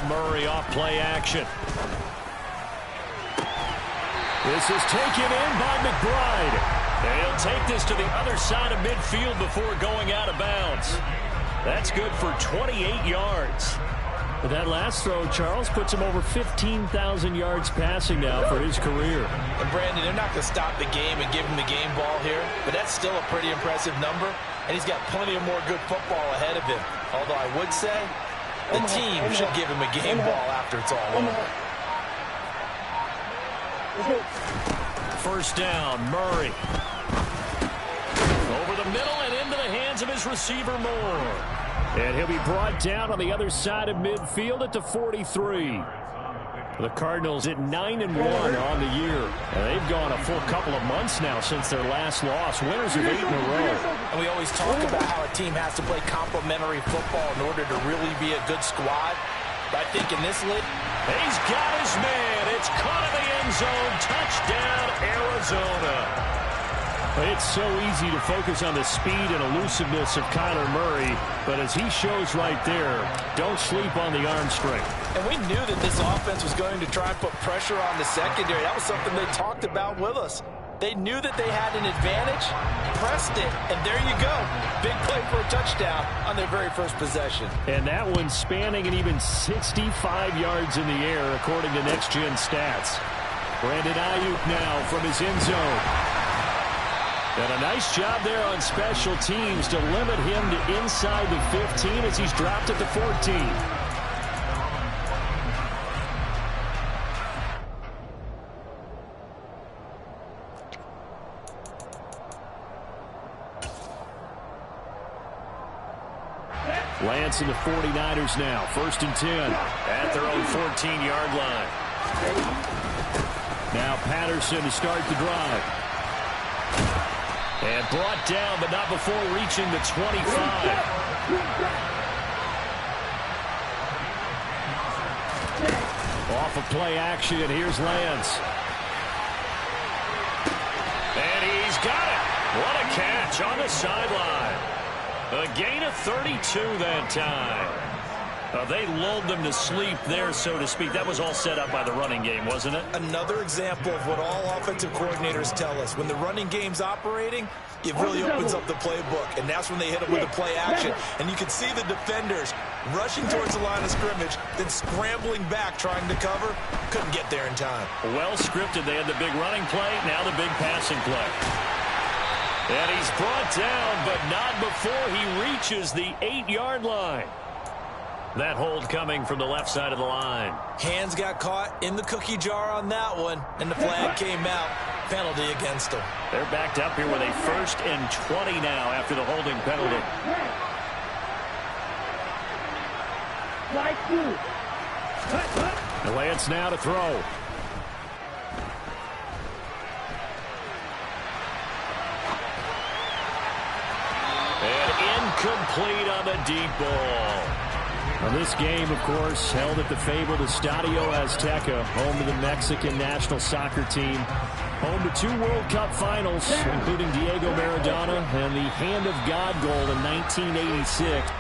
Murray off play action. This is taken in by McBride. And he'll take this to the other side of midfield before going out of bounds. That's good for 28 yards. But that last throw, Charles, puts him over 15,000 yards passing now for his career. And Brandon, they're not going to stop the game and give him the game ball here, but that's still a pretty impressive number, and he's got plenty of more good football ahead of him. Although I would say the team should give him a game ball after it's all over. First down, Murray. Over the middle and into the hands of his receiver, Moore. And he'll be brought down on the other side of midfield at the 43. The Cardinals at 9-1 on the year. And they've gone a full couple of months now since their last loss. Winners of 8 in a row. And we always talk about how a team has to play complementary football in order to really be a good squad. But I think in this league, he's got his man. It's caught in the end zone. Touchdown, Arizona. It's so easy to focus on the speed and elusiveness of Kyler Murray, but as he shows right there, don't sleep on the arm strength. And we knew that this offense was going to try and put pressure on the secondary. That was something they talked about with us. They knew that they had an advantage, pressed it, and there you go. Big play for a touchdown on their very first possession. And that one spanning an even 65 yards in the air, according to Next Gen Stats. Brandon Ayuk now from his end zone. And a nice job there on special teams to limit him to inside the 15 as he's dropped at the 14. Lance and the 49ers now. 1st and 10 at their own 14-yard line. Now Patterson to start the drive. And brought down, but not before reaching the 25. Off of play action, here's Lance. And he's got it. What a catch on the sideline. A gain of 32 that time. They lulled them to sleep there, so to speak. That was all set up by the running game, wasn't it? Another example of what all offensive coordinators tell us. When the running game's operating, it really opens up the playbook, and that's when they hit them with the play action. And you can see the defenders rushing towards the line of scrimmage, then scrambling back trying to cover. Couldn't get there in time. Well scripted. They had the big running play, now the big passing play. And he's brought down, but not before he reaches the 8-yard line. That hold coming from the left side of the line. Hands got caught in the cookie jar on that one, and the flag came out. Penalty against them. They're backed up here with a 1st and 20 now after the holding penalty. Lance now to throw. And incomplete on the deep ball. Now this game, of course, held at the fabled Estadio Azteca, home to the Mexican national soccer team. Home to 2 World Cup finals, including Diego Maradona and the Hand of God goal in 1986.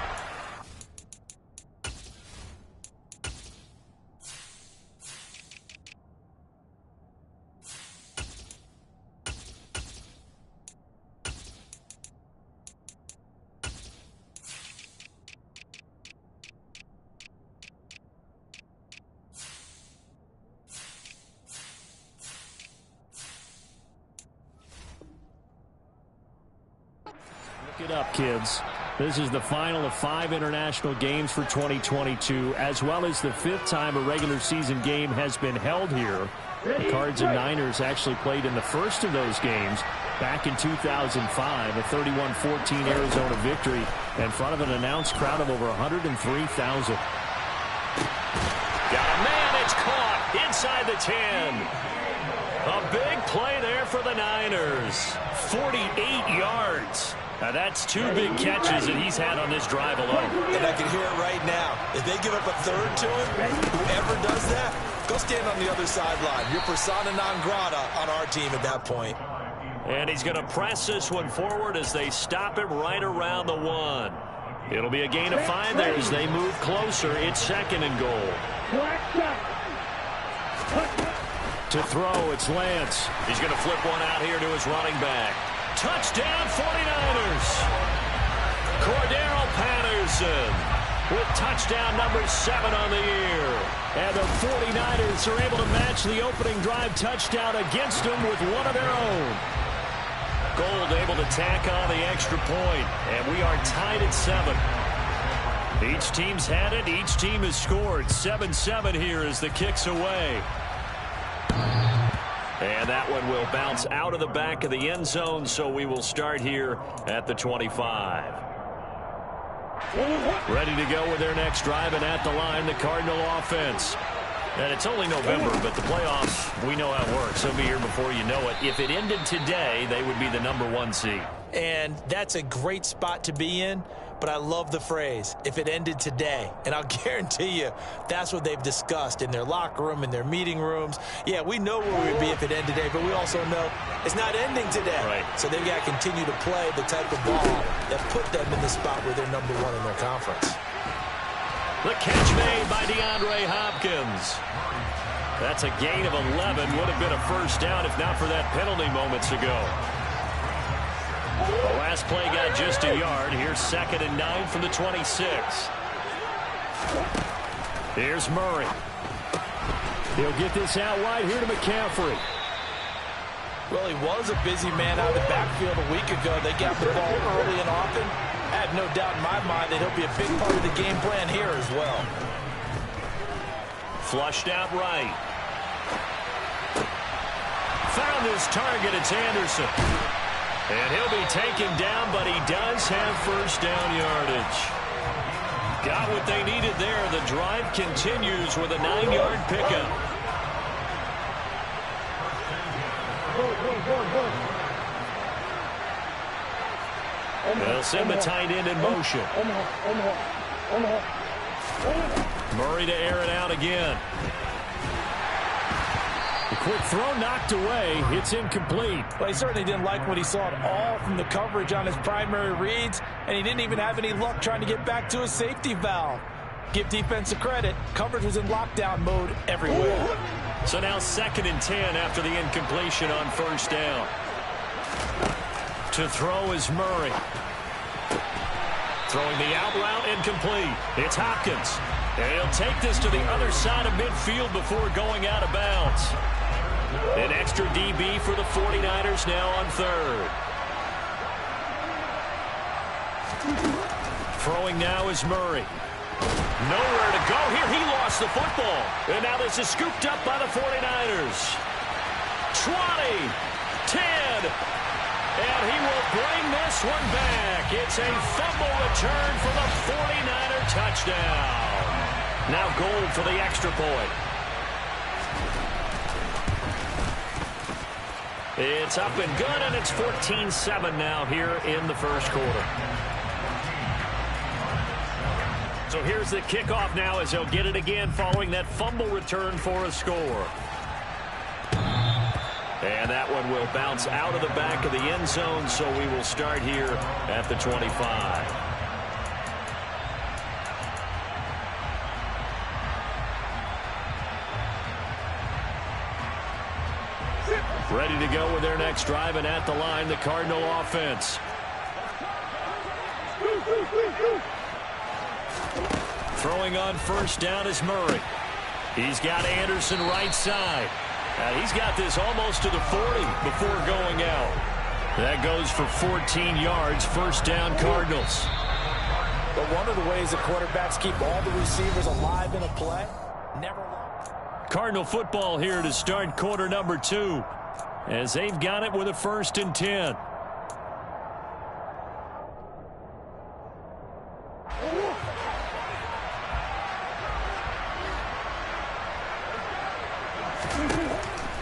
Look it up, kids. This is the final of 5 international games for 2022, as well as the 5th time a regular season game has been held here. The Cards and Niners actually played in the first of those games back in 2005, a 31-14 Arizona victory in front of an announced crowd of over 103,000. Got a man, it's caught inside the 10. A big play there for the Niners. 48 yards. Now that's 2 big catches that he's had on this drive alone. And I can hear it right now. If they give up a 3rd to him, whoever does that, go stand on the other sideline. You're persona non grata on our team at that point. And he's going to press this one forward as they stop him right around the 1. It'll be a gain of 5 there as they move closer. It's 2nd and goal. To throw, it's Lance. He's going to flip one out here to his running back. Touchdown, 49ers. Cordero Patterson with touchdown number 7 on the year. And the 49ers are able to match the opening drive touchdown against them with one of their own. Gold able to tack on the extra point, and we are tied at 7. Each team's had it. Each team has scored. 7-7 here as the kick's away. And that one will bounce out of the back of the end zone, so we will start here at the 25. Ready to go with their next drive, and at the line, the Cardinal offense. And it's only November, but the playoffs, we know how it works. They'll be here before you know it. If it ended today, they would be the number 1 seed. And that's a great spot to be in, but I love the phrase, if it ended today. And I'll guarantee you that's what they've discussed in their locker room, in their meeting rooms. Yeah, we know where we would be if it ended today, but we also know it's not ending today. Right. So they've got to continue to play the type of ball that put them in the spot where they're number 1 in their conference. The catch made by DeAndre Hopkins. That's a gain of 11. Would have been a first down if not for that penalty moments ago. The last play got just a yard. Here's 2nd and 9 from the 26. Here's Murray. He'll get this out wide here to McCaffrey. Well, he was a busy man out of the backfield a week ago. They got the ball early and often. I have no doubt in my mind that he'll be a big part of the game plan here as well. Flushed out right. Found his target. It's Anderson. And he'll be taken down, but he does have first down yardage. Got what they needed there. The drive continues with a 9-yard pickup. They'll send the tight end in motion. Murray to air it out again. The quick throw knocked away. It's incomplete. Well, he certainly didn't like what he saw at all from the coverage on his primary reads, and he didn't even have any luck trying to get back to his safety valve. Give defensive credit. Coverage was in lockdown mode everywhere. So now 2nd and 10 after the incompletion on first down. To throw is Murray. Throwing the out route, incomplete. It's Hopkins. And he'll take this to the other side of midfield before going out of bounds. An extra DB for the 49ers now on 3rd. Throwing now is Murray. Nowhere to go here. He lost the football. And now this is scooped up by the 49ers. 20, 10, and he will bring this one back. It's a fumble return for the 49er touchdown. Now goal for the extra point. It's up and good, and it's 14-7 now here in the first quarter. So here's the kickoff now as they'll get it again following that fumble return for a score. And that one will bounce out of the back of the end zone, so we will start here at the 25. Ready to go with their next drive, and at the line, the Cardinal offense. Throwing on first down is Murray. He's got Anderson right side. He's got this almost to the 40 before going out. That goes for 14 yards, first down Cardinals. But one of the ways the quarterbacks keep all the receivers alive in a play, never lost. Cardinal football here to start quarter number 2, as they've got it with a 1st and 10.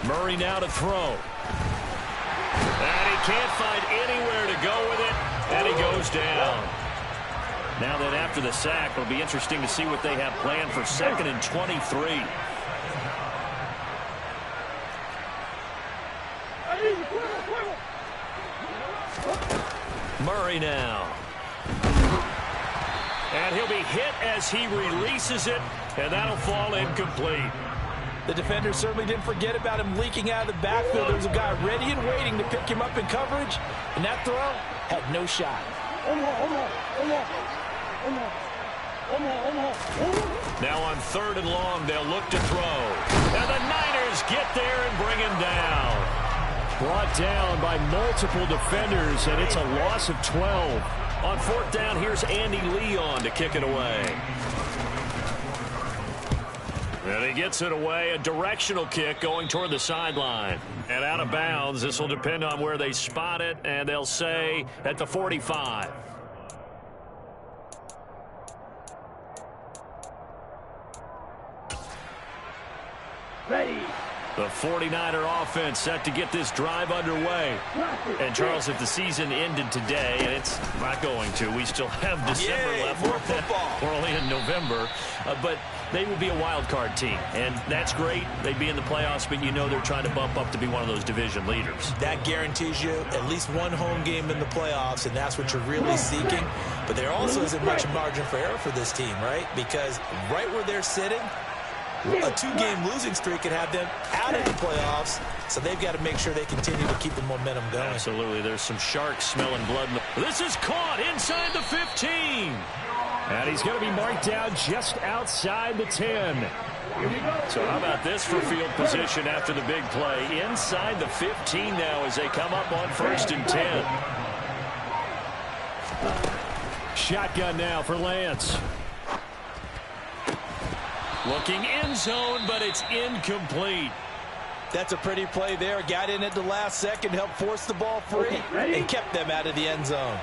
Murray now to throw. And he can't find anywhere to go with it, and he goes down. Now that after the sack, it'll be interesting to see what they have planned for 2nd and 23. Murray now. And he'll be hit as he releases it, And that'll fall incomplete. The defender certainly didn't forget about him leaking out of the backfield. There was a guy ready and waiting to pick him up in coverage, and that throw had no shot. Now on 3rd and long, they'll look to throw. And the Niners get there and bring him down. Brought down by multiple defenders, and it's a loss of 12. On 4th down, here's Andy Leon to kick it away. And he gets it away, a directional kick going toward the sideline. And out of bounds, this will depend on where they spot it, and they'll say at the 45. Ready. The 49er offense set to get this drive underway. And, Charles, if the season ended today, and it's not going to, we still have December left. More football. We're only in November. But they would be a wild card team, and that's great. They'd be in the playoffs, but you know they're trying to bump up to be one of those division leaders. That guarantees you at least one home game in the playoffs, and that's what you're really seeking. But there also isn't much margin for error for this team, right? Because right where they're sitting, a 2-game losing streak could have them out of the playoffs, so they've got to make sure they continue to keep the momentum going. Absolutely. There's some sharks smelling blood. This is caught inside the 15. And he's going to be marked down just outside the 10. So how about this for field position after the big play? Inside the 15 now as they come up on 1st and 10. Shotgun now for Lance. Looking end zone, but it's incomplete. That's a pretty play there. Got in at the last second, helped force the ball free, and kept them out of the end zone.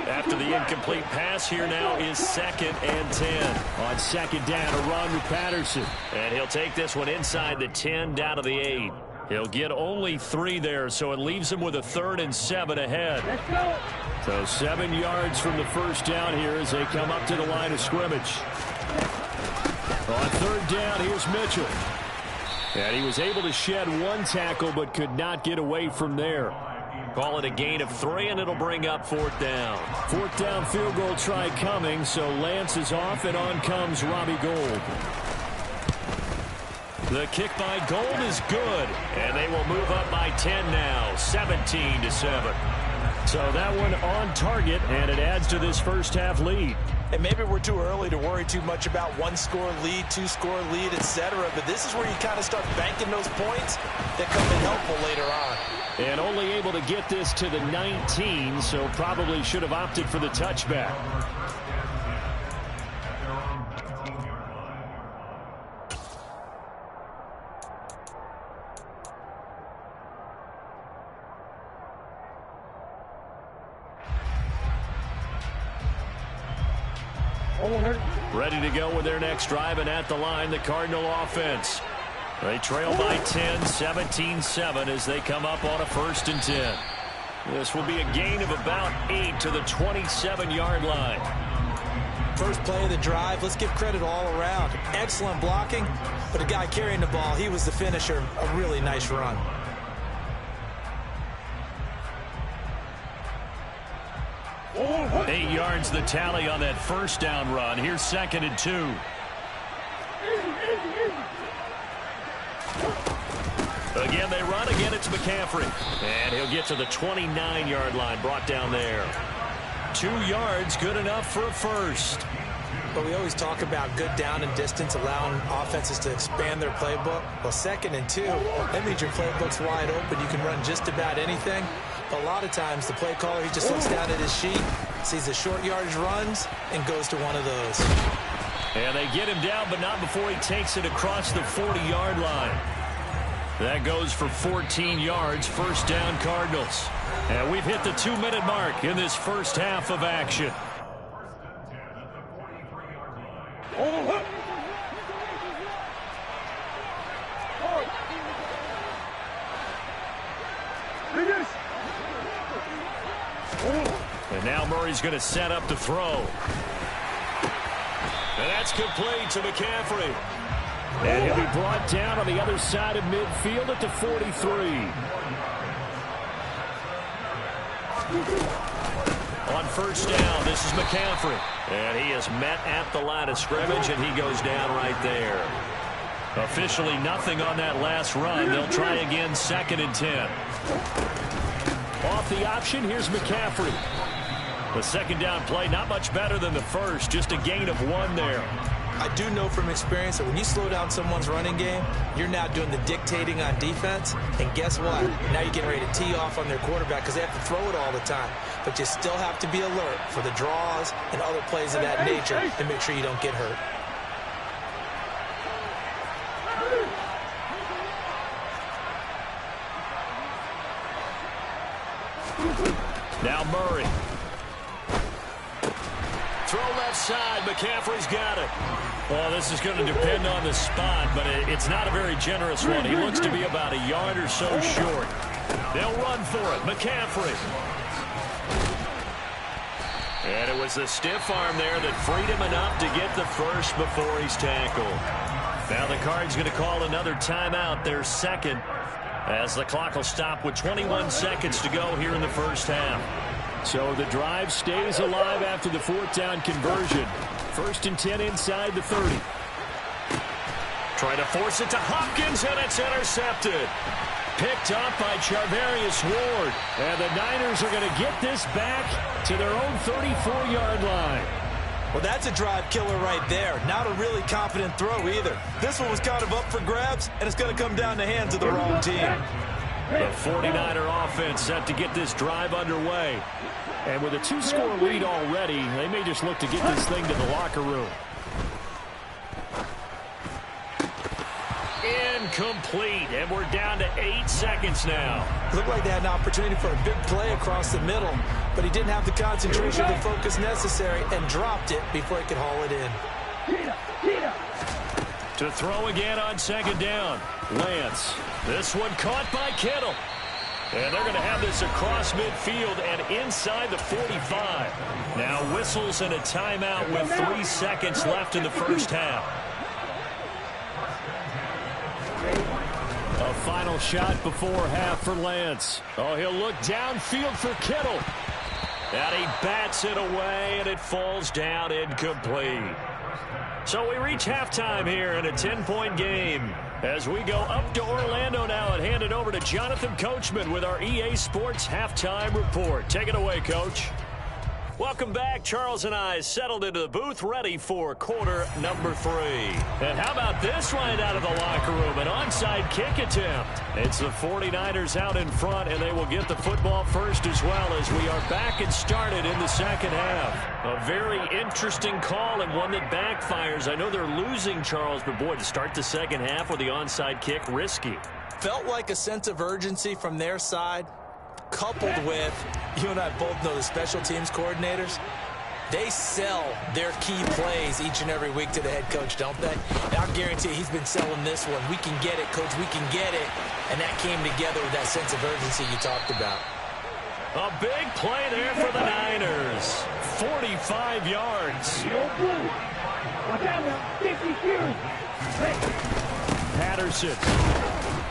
After the incomplete pass, here now is 2nd and 10. On 2nd down, a run with Patterson. And he'll take this one inside the 10, down to the 8. He'll get only 3 there, so it leaves him with a 3rd and 7 ahead. So 7 yards from the first down here as they come up to the line of scrimmage. On 3rd down, here's Mitchell. And he was able to shed 1 tackle, but could not get away from there. Call it a gain of 3, and it'll bring up 4th down. 4th down field goal try coming, so Lance is off, and on comes Robbie Gould. The kick by Gould is good, and they will move up by 10 now, 17-7. So that one on target, and it adds to this first half lead. And maybe we're too early to worry too much about 1-score lead, 2-score lead, etc. But this is where you kind of start banking those points that come in helpful later on. And only able to get this to the 19, so probably should have opted for the touchback. Ready to go with their next drive, and at the line, the Cardinal offense. They trail by 10, 17-7 as they come up on a 1st and 10. This will be a gain of about 8 to the 27-yard line. First play of the drive, let's give credit all around. Excellent blocking, but the guy carrying the ball, he was the finisher. A really nice run. Oh, 8 yards the tally on that first down run. Here's 2nd and 2. Again, they run. Again, it's McCaffrey. And he'll get to the 29-yard line, brought down there. 2 yards, good enough for a first. But we always talk about good down and distance, allowing offenses to expand their playbook. Well, 2nd and 2, that means your playbook's wide open. You can run just about anything. But a lot of times, the play caller, he just looks down at his sheet, sees the short yardage runs, and goes to one of those. And they get him down, but not before he takes it across the 40-yard line. That goes for 14 yards, first down Cardinals. And we've hit the 2-minute mark in this first half of action. And now Murray's going to set up to throw. And that's complete to McCaffrey. And he'll be brought down on the other side of midfield at the 43. On first down, this is McCaffrey. And he is met at the line of scrimmage, and he goes down right there. Officially nothing on that last run. They'll try again, 2nd and 10. Off the option, here's McCaffrey. The second down play, not much better than the first, just a gain of 1 there. I do know from experience that when you slow down someone's running game, you're now doing the dictating on defense. And guess what? Now you're getting ready to tee off on their quarterback because they have to throw it all the time. But you still have to be alert for the draws and other plays of that nature and make sure you don't get hurt. Now Murray. Throw left side. McCaffrey's got it. Well, this is going to depend on the spot, but it's not a very generous one. He looks to be about a yard or so short. They'll run for it. McCaffrey. And it was the stiff arm there that freed him enough to get the first before he's tackled. Now the Cards going to call another timeout, their second, as the clock will stop with 21 seconds to go here in the first half. So the drive stays alive after the 4th down conversion. 1st and 10 inside the 30. Trying to force it to Hopkins, and it's intercepted. Picked up by Charvarius Ward. And the Niners are going to get this back to their own 34-yard line. Well, that's a drive killer right there. Not a really confident throw either. This one was kind of up for grabs, and it's going to come down the hands of the wrong team. The 49er offense set to get this drive underway. And with a 2-score lead already, they may just look to get this thing to the locker room. Incomplete, and we're down to 8 seconds now. Looked like they had an opportunity for a big play across the middle, but he didn't have the concentration or the focus necessary and dropped it before he could haul it in. To throw again on 2nd down. Lance. This one caught by Kittle. And they're going to have this across midfield and inside the 45. Now whistles and a timeout with 3 seconds left in the first half. A final shot before half for Lance. Oh, he'll look downfield for Kittle. And he bats it away, and it falls down incomplete. So we reach halftime here in a 10-point game. As we go up to Orlando now and hand it over to Jonathan Coachman with our EA Sports Halftime Report. Take it away, Coach. Welcome back. Charles and I settled into the booth ready for quarter number 3. And how about this right out of the locker room? An onside kick attempt. It's the 49ers out in front, and they will get the football first as well as we are back and started in the second half. A very interesting call and one that backfires. I know they're losing, Charles, but boy, to start the second half with the onside kick, risky. Felt like a sense of urgency from their side, coupled with, you and I both know the special teams coordinators, they sell their key plays each and every week to the head coach, don't they? And I guarantee he's been selling this one. We can get it, coach, we can get it. And that came together with that sense of urgency you talked about. A big play there for the Niners. 45 yards. Patterson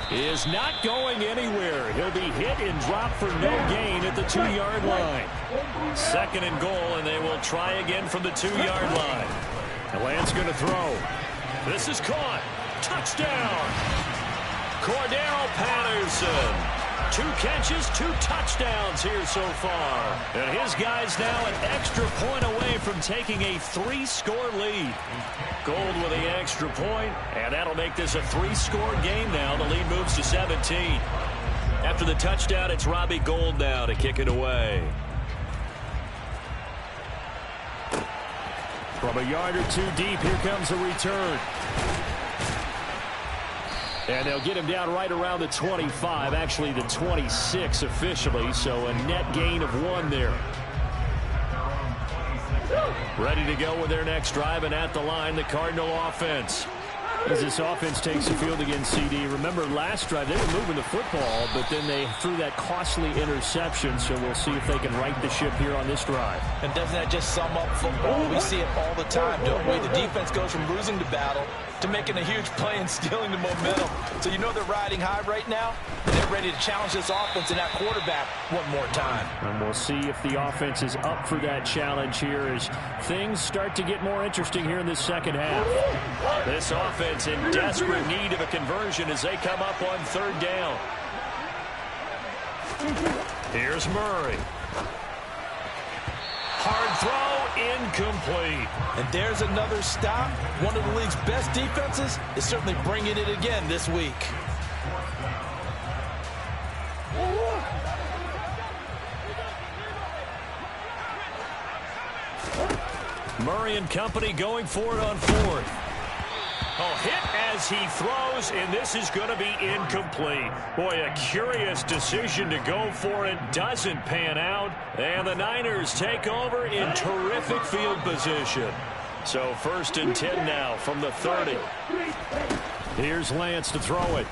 is not going anywhere. He'll be hit and dropped for no gain at the 2-yard line. 2nd and goal, and they will try again from the 2-yard line. And Lance going to throw. This is caught. Touchdown. Cordero Patterson. 2 catches, 2 touchdowns here so far. And his guys now an extra point away from taking a 3-score lead. Gold with the extra point, and that'll make this a 3-score game now. The lead moves to 17. After the touchdown, it's Robbie Gould now to kick it away. From a yard or 2 deep, here comes a return. And they'll get him down right around the 25, actually the 26 officially, so a net gain of 1 there. Ready to go with their next drive, and at the line, the Cardinal offense. As this offense takes the field against CD, remember last drive, they were moving the football, but then they threw that costly interception, so we'll see if they can right the ship here on this drive. And doesn't that just sum up football? We see it all the time, don't we? The defense goes from losing the battle to making a huge play and stealing the momentum. So you know they're riding high right now, and they're ready to challenge this offense and that quarterback one more time. And we'll see if the offense is up for that challenge here as things start to get more interesting here in this second half. This offense in desperate need of a conversion as they come up on third down. Here's Murray. Hard throw, incomplete. And there's another stop. One of the league's best defenses is certainly bringing it again this week. Murray and company going for it on fourth. Oh, hit as he throws, and this is going to be incomplete. Boy, a curious decision to go for it. Doesn't pan out. And the Niners take over in terrific field position. So 1st and 10 now from the 30. Here's Lance to throw it.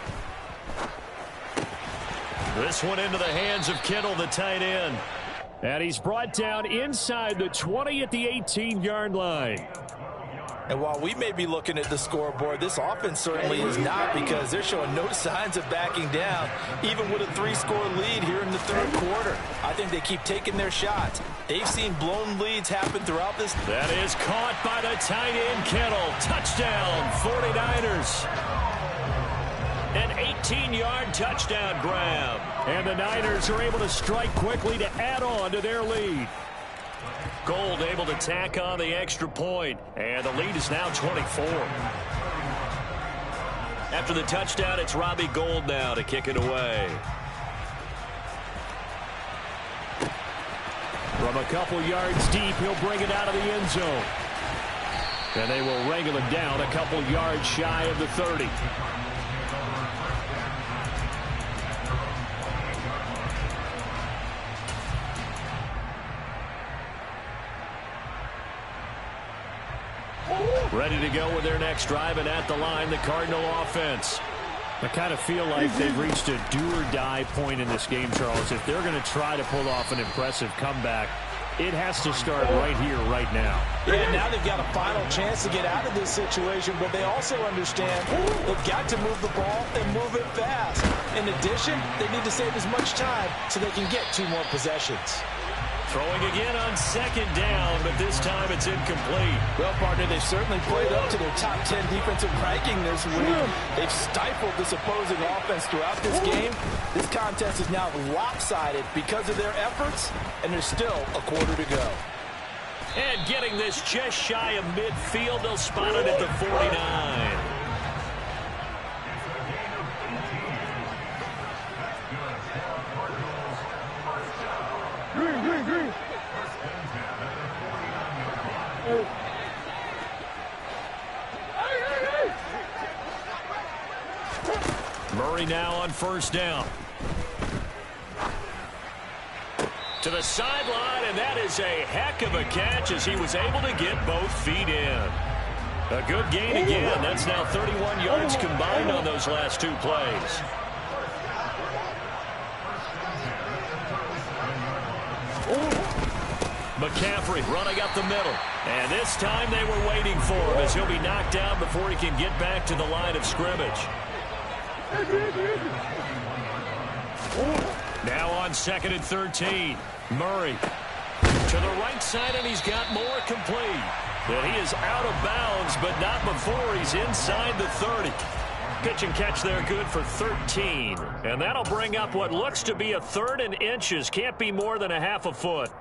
This one into the hands of Kittle, the tight end. And he's brought down inside the 20 at the 18-yard line. And while we may be looking at the scoreboard, this offense certainly is not, because they're showing no signs of backing down, even with a 3-score lead here in the third quarter. I think they keep taking their shots. They've seen blown leads happen throughout this. That is caught by the tight end, Kittle. Touchdown, 49ers. An 18-yard touchdown grab. And the Niners are able to strike quickly to add on to their lead. Gold able to tack on the extra point, and the lead is now 24. After the touchdown, it's Robbie Gould now to kick it away. From a couple yards deep, he'll bring it out of the end zone. And they will wrangle it down a couple yards shy of the 30. Ready to go with their next drive, and at the line, the Cardinal offense. I kind of feel like they've reached a do-or-die point in this game, Charles. If they're going to try to pull off an impressive comeback, it has to start right here, right now. Yeah, now they've got a final chance to get out of this situation, but they also understand they've got to move the ball and move it fast. In addition, they need to save as much time so they can get 2 more possessions. Throwing again on second down, but this time it's incomplete. Well, partner, they've certainly played up to their top 10 defensive ranking this week. They've stifled this opposing offense throughout this game. This contest is now lopsided because of their efforts, and there's still a quarter to go. And getting this just shy of midfield, they'll spot it at the 49. Murray now on first down. To the sideline, and that is a heck of a catch as he was able to get both feet in. A good gain again. That's now 31 yards combined on those last 2 plays. McCaffrey running up the middle. And this time they were waiting for him as he'll be knocked down before he can get back to the line of scrimmage. Now on 2nd and 13. Murray to the right side, and he's got more complete. And he is out of bounds, but not before he's inside the 30. Pitch and catch there, good for 13. And that'll bring up what looks to be a 3rd and inches. Can't be more than a half a foot.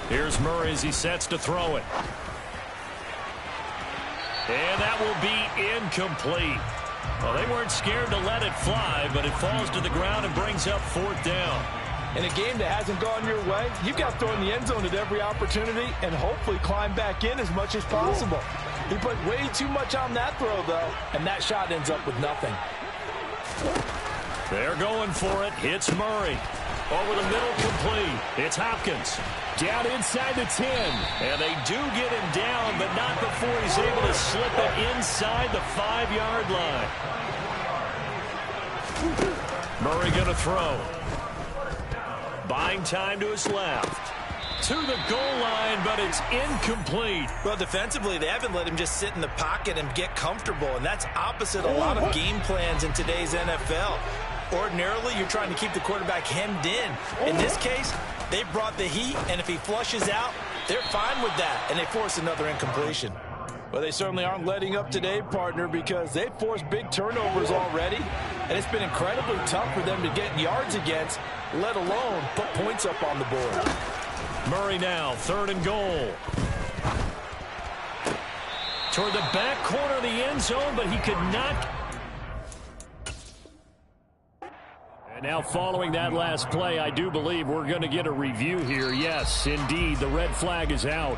Here's Murray as he sets to throw it. And that will be incomplete. Well, they weren't scared to let it fly, but it falls to the ground and brings up 4th down. In a game that hasn't gone your way, you've got to throw in the end zone at every opportunity and hopefully climb back in as much as possible. He put way too much on that throw, though, and that shot ends up with nothing. They're going for it. It's Murray. Over the middle, complete. It's Hopkins. Down inside the 10. And they do get him down, but not before he's able to slip it inside the 5-yard line. Murray going to throw. Buying time to his left. To the goal line, but it's incomplete. Well, defensively, they haven't let him just sit in the pocket and get comfortable, and that's opposite a lot of game plans in today's NFL. Ordinarily, you're trying to keep the quarterback hemmed in. In this case, they brought the heat, and if he flushes out, they're fine with that, and they force another incompletion. Well, they certainly aren't letting up today, partner, because they've forced big turnovers already, and it's been incredibly tough for them to get yards against, let alone put points up on the board. Murray now, 3rd and goal. Toward the back corner of the end zone, but he could not. And now following that last play, I do believe we're going to get a review here. Yes, indeed, the red flag is out.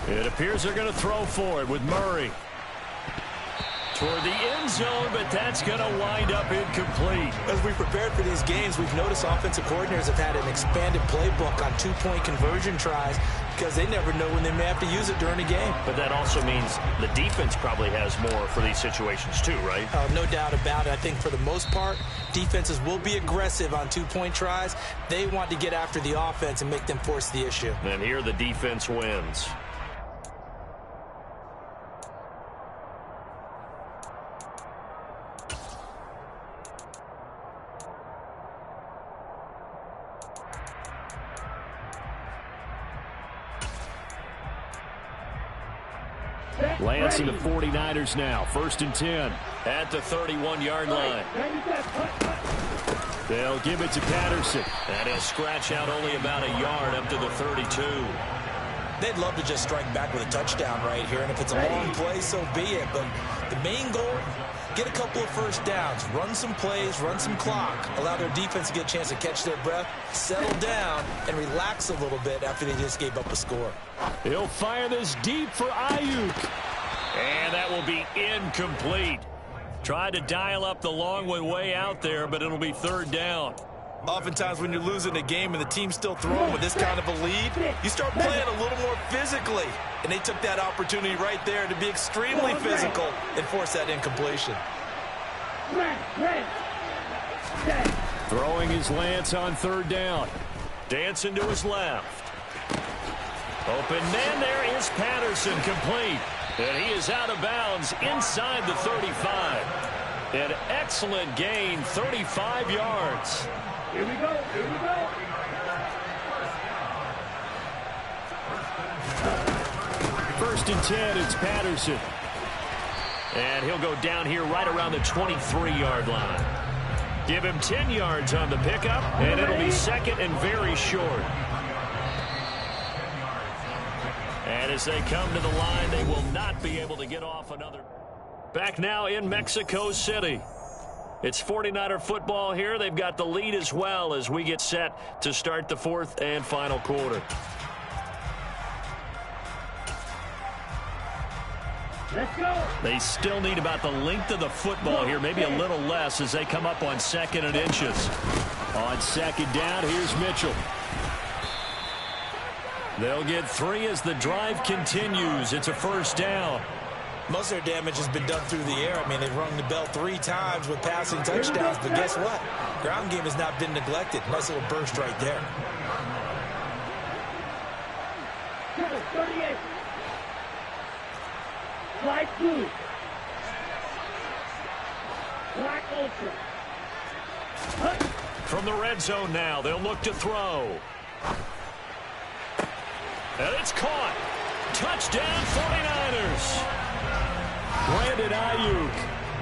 It appears they're going to throw for it with Murray. Toward the end zone, but that's going to wind up incomplete. As we prepared for these games, we've noticed offensive coordinators have had an expanded playbook on 2-point conversion tries because they never know when they may have to use it during a game. But that also means the defense probably has more for these situations too, right? No doubt about it. I think for the most part, defenses will be aggressive on 2-point tries. They want to get after the offense and make them force the issue. And here the defense wins. Lance and the 49ers now. 1st and 10 at the 31-yard line. They'll give it to Patterson. And he'll scratch out only about a yard up to the 32. They'd love to just strike back with a touchdown right here. And if it's a long play, so be it. But the main goal, get a couple of first downs, run some plays, run some clock, allow their defense to get a chance to catch their breath, settle down, and relax a little bit after they just gave up a score. He'll fire this deep for Ayuk. And that will be incomplete. Tried to dial up the long one way out there, but it'll be 3rd down. Oftentimes when you're losing a game and the team's still throwing with this kind of a lead, you start playing a little more physically. And they took that opportunity right there to be extremely physical and force that incompletion. Throwing his Lance on 3rd down. Dancing to his left. Open man, there is Patterson, complete. And he is out of bounds inside the 35. An excellent gain, 35 yards. Here we go, here we go. First and 10, it's Patterson. And he'll go down here right around the 23-yard line. Give him 10 yards on the pickup, and it'll be 2nd and very short. And as they come to the line, they will not be able to get off another. Back now in Mexico City. It's 49er football here. They've got the lead as well as we get set to start the 4th and final quarter. Let's go. They still need about the length of the football here, maybe a little less as they come up on 2nd and inches. On 2nd down, here's Mitchell. They'll get 3 as the drive continues. It's a 1st down. Most of their damage has been done through the air. I mean, they've rung the bell 3 times with passing touchdowns, but guess what? Ground game has not been neglected. Nice little burst right there. 38. Light blue. Black ultra. From the red zone now, they'll look to throw. And it's caught. Touchdown 49ers. Brandon Ayuk,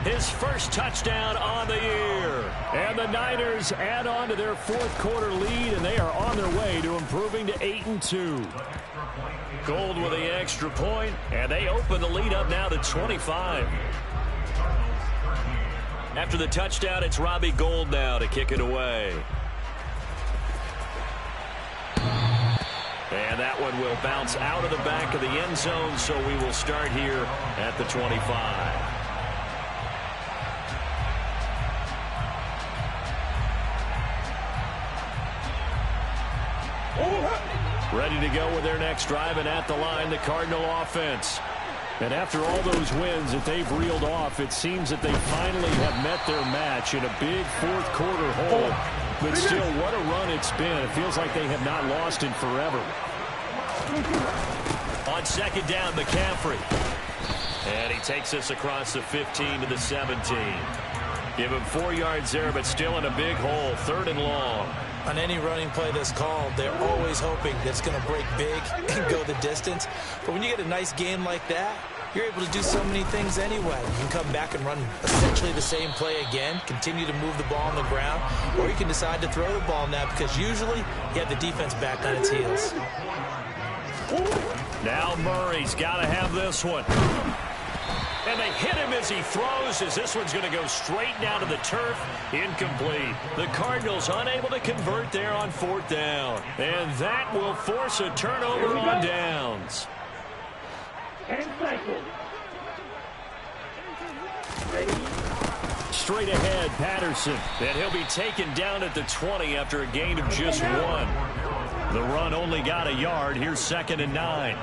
his first touchdown on the year. And the Niners add on to their 4th quarter lead, and they are on their way to improving to 8-2. Gold with the extra point, and they open the lead up now to 25. After the touchdown, it's Robbie Gould now to kick it away. And that one will bounce out of the back of the end zone, so we will start here at the 25. Ready to go with their next drive, and at the line, the Cardinal offense. And after all those wins that they've reeled off, it seems that they finally have met their match in a big fourth-quarter hole. But still, what a run it's been. It feels like they have not lost in forever. On second down, McCaffrey. And he takes us across the 15 to the 17. Give him 4 yards there, but still in a big hole, 3rd and long. On any running play that's called, they're always hoping that it's going to break big and go the distance. But when you get a nice game like that, you're able to do so many things anyway. You can come back and run essentially the same play again, continue to move the ball on the ground, or you can decide to throw the ball now because usually you have the defense back on its heels. Now Murray's got to have this one. And they hit him as he throws, as this one's going to go straight down to the turf. Incomplete. The Cardinals unable to convert there on 4th down. And that will force a turnover on downs. And cycle. Straight ahead, Patterson. And he'll be taken down at the 20 after a gain of just 1. The run only got a yard. Here's 2nd and 9.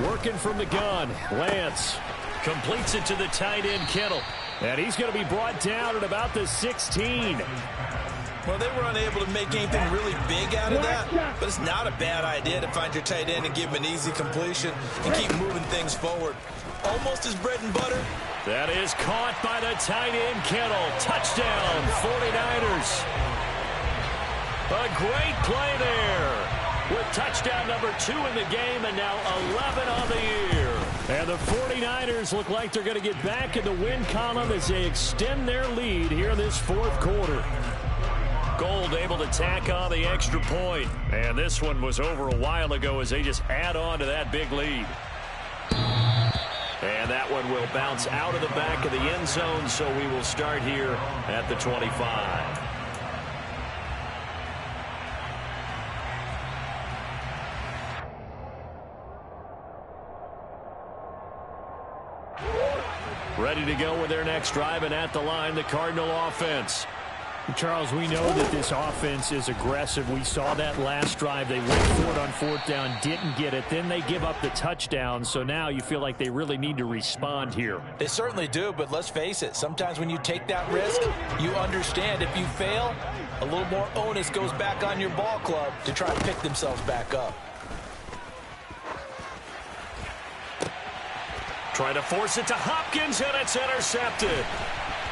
Working from the gun, Lance completes it to the tight end, Kittle. And he's going to be brought down at about the 16. Well, they were unable to make anything really big out of that, but it's not a bad idea to find your tight end and give him an easy completion and keep moving things forward. Almost his bread and butter. That is caught by the tight end, Kittle. Touchdown, 49ers. A great play there. With touchdown number 2 in the game and now 11 on the year. And the 49ers look like they're going to get back in the win column as they extend their lead here in this 4th quarter. Gould able to tack on the extra point. And this one was over a while ago as they just add on to that big lead. And that one will bounce out of the back of the end zone, so we will start here at the 25. Ready to go with their next drive, and at the line, the Cardinal offense. Charles, we know that this offense is aggressive. We saw that last drive. They went for it on 4th down, didn't get it. Then they give up the touchdown, so now you feel like they really need to respond here. They certainly do, but let's face it. Sometimes when you take that risk, you understand if you fail, a little more onus goes back on your ball club to try to pick themselves back up. Trying to force it to Hopkins, and it's intercepted.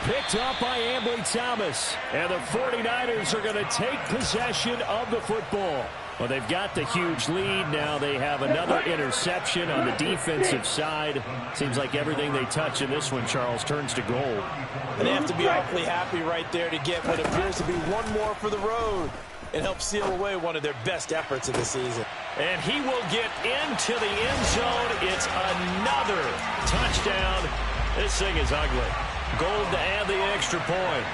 Picked up by Ambry Thomas. And the 49ers are going to take possession of the football. Well, they've got the huge lead. Now they have another interception on the defensive side. Seems like everything they touch in this one, Charles, turns to gold. And they have to be awfully happy right there to get what appears to be one more for the road. It helps seal away one of their best efforts of the season. And he will get into the end zone. It's another touchdown. This thing is ugly. Gould to add the extra point.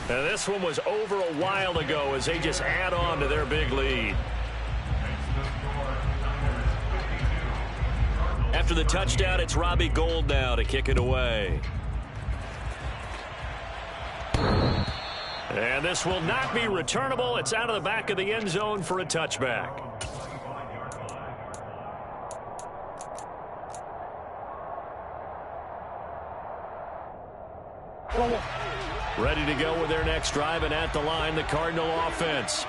Now this one was over a while ago as they just add on to their big lead. After the touchdown, it's Robbie Gould now to kick it away. And this will not be returnable. It's out of the back of the end zone for a touchback. Ready to go with their next drive, and at the line, the Cardinal offense.